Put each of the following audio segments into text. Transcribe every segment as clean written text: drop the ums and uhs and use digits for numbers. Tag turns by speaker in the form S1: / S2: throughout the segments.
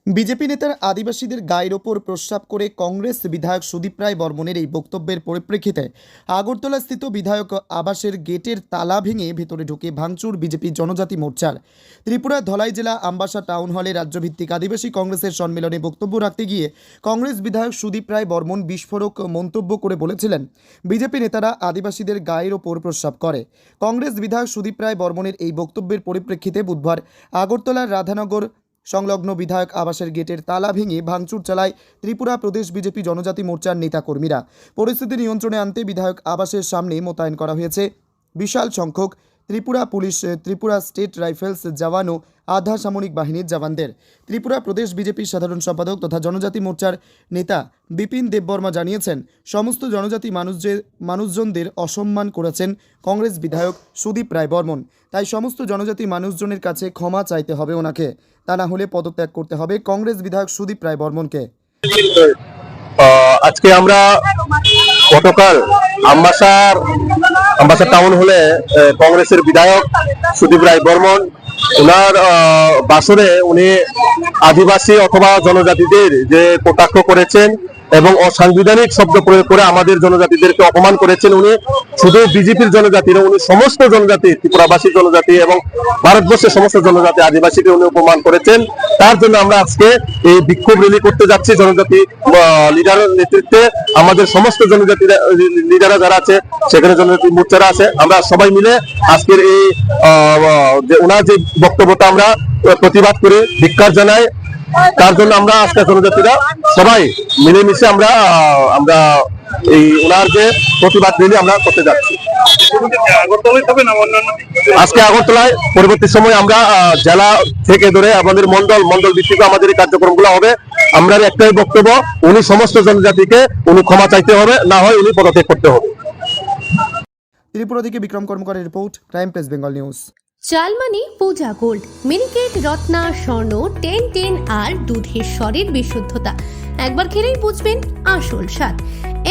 S1: BJP নেতার আদিবাসীদের গায়ের ওপর প্রস্রাব করে কংগ্রেস বিধায়ক সুদীপ রায় বর্মনের এই বক্তব্যের পরিপ্রেক্ষিতে আগরতলাস্থিত বিধায়ক আবাসের গেটের তালা ভেঙে ভেতরে ঢুকে ভাঙচুর বিজেপি জনজাতি মোর্চার। ত্রিপুরা ধলাই জেলা আমবাসা টাউন হলে রাজ্যভিত্তিক আদিবাসী কংগ্রেসের সম্মেলনে বক্তব্য রাখতে গিয়ে কংগ্রেস বিধায়ক সুদীপ রায় বর্মন বিস্ফোরক মন্তব্য করে বলেছিলেন, বিজেপি নেতারা আদিবাসীদের গায়ের ওপর প্রস্রাব করে। কংগ্রেস বিধায়ক সুদীপ রায় বর্মনের এই বক্তব্যের পরিপ্রেক্ষিতে বুধবার আগরতলার রাধানগর সংলগ্ন বিধায়ক আবাসের গেটের তালা ভেঙে ভাঙচুর চালায় ত্রিপুরা প্রদেশ বিজেপি জনজাতি মোর্চার নেতাকর্মীরা। পরিস্থিতি নিয়ন্ত্রণে আনতে বিধায়ক আবাসের সামনে মোতায়েন করা হয়েছে বিশাল সংখ্যক Tripura police, Tripura state rifles jawan ও আধা সামরিক বাহিনীর জওয়ানদের। ত্রিপুরা প্রদেশ বিজেপির সাধারণ সম্পাদক তথা জনজাতি মোর্চার নেতা বিপিন দেববর্মা জানিয়েছেন, সমস্ত জনজাতি মানুষজনদের অসম্মান করেছেন কংগ্রেস বিধায়ক সুদীপ রায় বর্মন। তাই সমস্ত জনজাতি মানুষজনের কাছে ক্ষমা চাইতে হবে ওনাকে, তা না হলে পদত্যাগ করতে হবে কংগ্রেস বিধায়ক সুদীপ রায় বর্মনকে।
S2: আজকে আমরা গতকাল আমবাসা টাউন হলে কংগ্রেসের বিধায়ক সুদীপ রায় বর্মন ওনার বাসরে উনি আদিবাসী অথবা জনজাতিদের যে কটাক্ষ করেছেন এবং অসাংবিধানিক শব্দ প্রয়োগ করে আমাদের জনজাতিদেরকে অপমান করেছেন। উনি শুধু বিজেপির জনজাতি না, উনি সমস্ত জনজাতি, ত্রিপুরাবাসী জনজাতি এবং ভারতবর্ষের সমস্ত জনজাতি আদিবাসীকে উনি অপমান করেছেন। তার জন্য আমরা আজকে এই বিক্ষোভ র্যালি করতে যাচ্ছি জনজাতি লিডারের নেতৃত্বে। আমাদের সমস্ত জনজাতি লিডাররা যারা আছে, সেখানে জনজাতি মোর্চারা আছে, আমরা সবাই মিলে আজকের এই ওনার যে বক্তব্যটা আমরা প্রতিবাদ করে ধিক্কার জানাই। তার জন্য আমরা আজকে জনজাতিরা সবাই মিলেমিশে আমরা এই ওনার যে প্রতিবাদ র্যালি আমরা করতে যাচ্ছি। আজকে আগরতলায়, পরবর্তী সময় আমরা জেলা থেকে ধরে আমাদের মন্ডল ভিত্তিক আমাদের এই কার্যক্রমগুলো হবে। আমরা একটাই বক্তব্য, উনি সমস্ত জনজাতিকে উনি ক্ষমা চাইতে হবে, না হয় উনি পদত্যাগ করতে হবে।
S1: ত্রিপুরা থেকে বিক্রম কর্মকারের report, crime press Bengal news.
S3: চালমানি পূজা গোল্ড, মিনিকেট, রত্না, স্বর্ণ 10 আর দুধের স্বরের বিশুদ্ধতা। একবার খেলেই বুঝবেন আসল স্বাদ।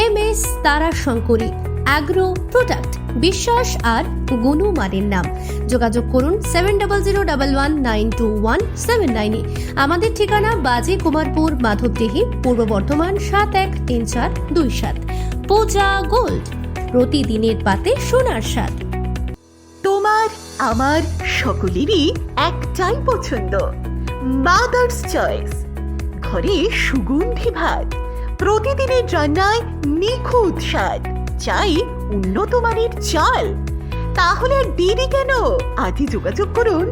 S3: MS তারা শঙ্করী অ্যাগ্রো প্রোডাক্ট, বিশ্বাস আর গুণমানের নাম। যোগাযোগ করুন 7001192179 আমাদের ঠিকানা বাজে কুমারপুর, মাধবদেহি, পূর্ব বর্ধমান 713427। পূজা গোল্ড, প্রতিদিনের পাতে সোনার স্বাদ।
S4: তোমার আমার সকলেরই একটাই পছন্দ, মাদার্স চয়েস। ঘরে সুগন্ধি ভাত, প্রতিদিনের রান্নায় নিখুঁত স্বাদ, চাই উন্নত মানের চাল। তাহলে আর দেরি কেন? আজই যোগাযোগ করুন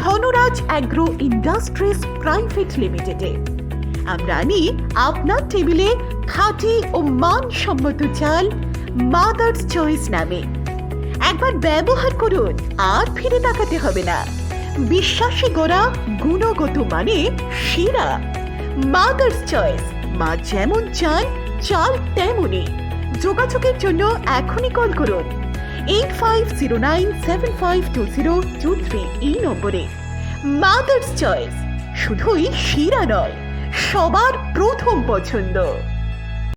S4: ধনরাজ অ্যাগ্রো ইন্ডাস্ট্রিজ প্রাইভেট লিমিটেডে। আমরা আনি আপনার টেবিলে খাঁটি ও মানসম্মত চাল মাদার্স চয়েস নামে। একবার ব্যবহার করুন, আর ফিরে তাকাতে হবে না। বিশ্বাসে গড়া, গুণগত মানে সেরা মাদার্স চয়েস। মা যেমন চান, চাল তেমনই। যোগাযোগের জন্য এখনই কল করুন 8509752023 এই নম্বরে। মাদার্স চয়েস শুধুই সেরা নয়, সবার প্রথম পছন্দ।